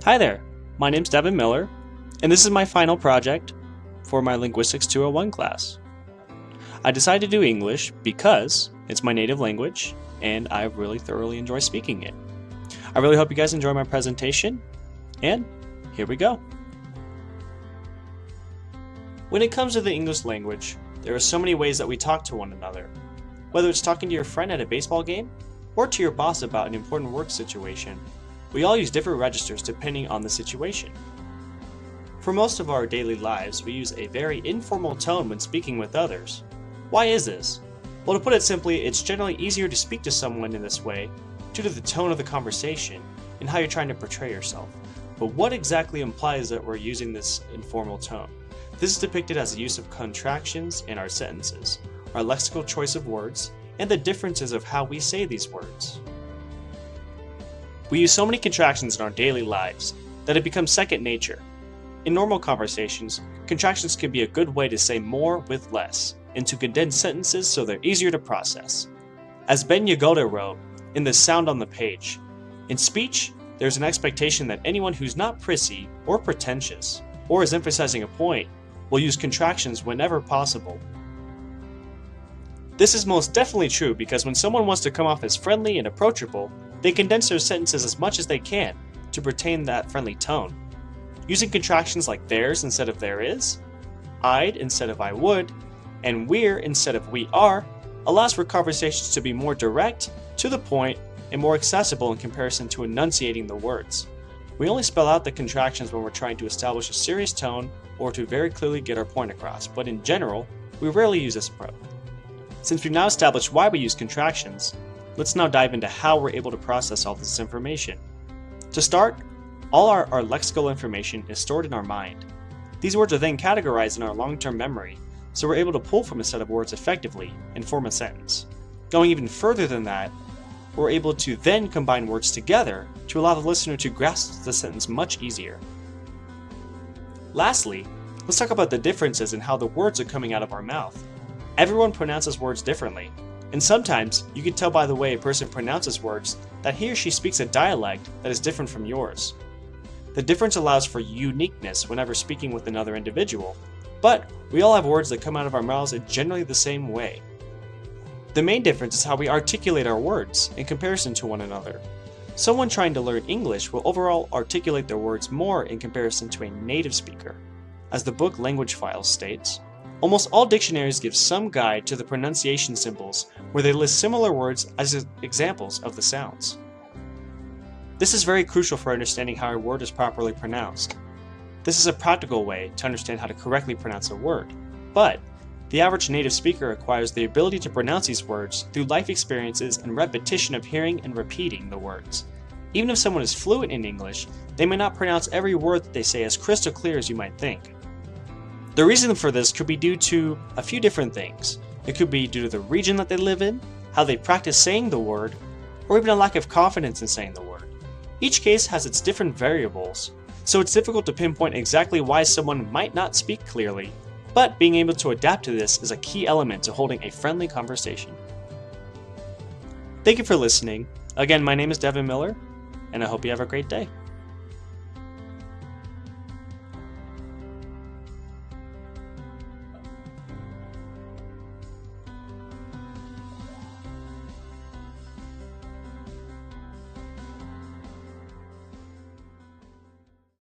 Hi there, my name's Devin Miller, and this is my final project for my Linguistics 201 class. I decided to do English because it's my native language and I really thoroughly enjoy speaking it. I really hope you guys enjoy my presentation, and here we go. When it comes to the English language, there are so many ways that we talk to one another. Whether it's talking to your friend at a baseball game or to your boss about an important work situation, we all use different registers depending on the situation. For most of our daily lives, we use a very informal tone when speaking with others. Why is this? Well, to put it simply, it's generally easier to speak to someone in this way due to the tone of the conversation and how you're trying to portray yourself. But what exactly implies that we're using this informal tone? This is depicted as the use of contractions in our sentences, our lexical choice of words, and the differences of how we say these words. We use so many contractions in our daily lives that it becomes second nature. In normal conversations, contractions can be a good way to say more with less, and to condense sentences so they're easier to process. As Ben Yagoda wrote in The Sound on the Page, in speech, there's an expectation that anyone who's not prissy or pretentious, or is emphasizing a point, will use contractions whenever possible. This is most definitely true because when someone wants to come off as friendly and approachable, they condense their sentences as much as they can to retain that friendly tone. Using contractions like there's instead of there is, I'd instead of I would, and we're instead of we are allows for conversations to be more direct, to the point, and more accessible in comparison to enunciating the words. We only spell out the contractions when we're trying to establish a serious tone or to very clearly get our point across, but in general, we rarely use this approach. Since we've now established why we use contractions, let's now dive into how we're able to process all this information. To start, all our lexical information is stored in our mind. These words are then categorized in our long-term memory, so we're able to pull from a set of words effectively and form a sentence. Going even further than that, we're able to then combine words together to allow the listener to grasp the sentence much easier. Lastly, let's talk about the differences in how the words are coming out of our mouth. Everyone pronounces words differently, and sometimes you can tell by the way a person pronounces words that he or she speaks a dialect that is different from yours. The difference allows for uniqueness whenever speaking with another individual, but we all have words that come out of our mouths in generally the same way. The main difference is how we articulate our words in comparison to one another. Someone trying to learn English will overall articulate their words more in comparison to a native speaker. As the book Language Files states, almost all dictionaries give some guide to the pronunciation symbols where they list similar words as examples of the sounds. This is very crucial for understanding how a word is properly pronounced. This is a practical way to understand how to correctly pronounce a word, but the average native speaker acquires the ability to pronounce these words through life experiences and repetition of hearing and repeating the words. Even if someone is fluent in English, they may not pronounce every word that they say as crystal clear as you might think. The reason for this could be due to a few different things. It could be due to the region that they live in, how they practice saying the word, or even a lack of confidence in saying the word. Each case has its different variables, so it's difficult to pinpoint exactly why someone might not speak clearly, but being able to adapt to this is a key element to holding a friendly conversation. Thank you for listening. Again, my name is Devin Miller, and I hope you have a great day.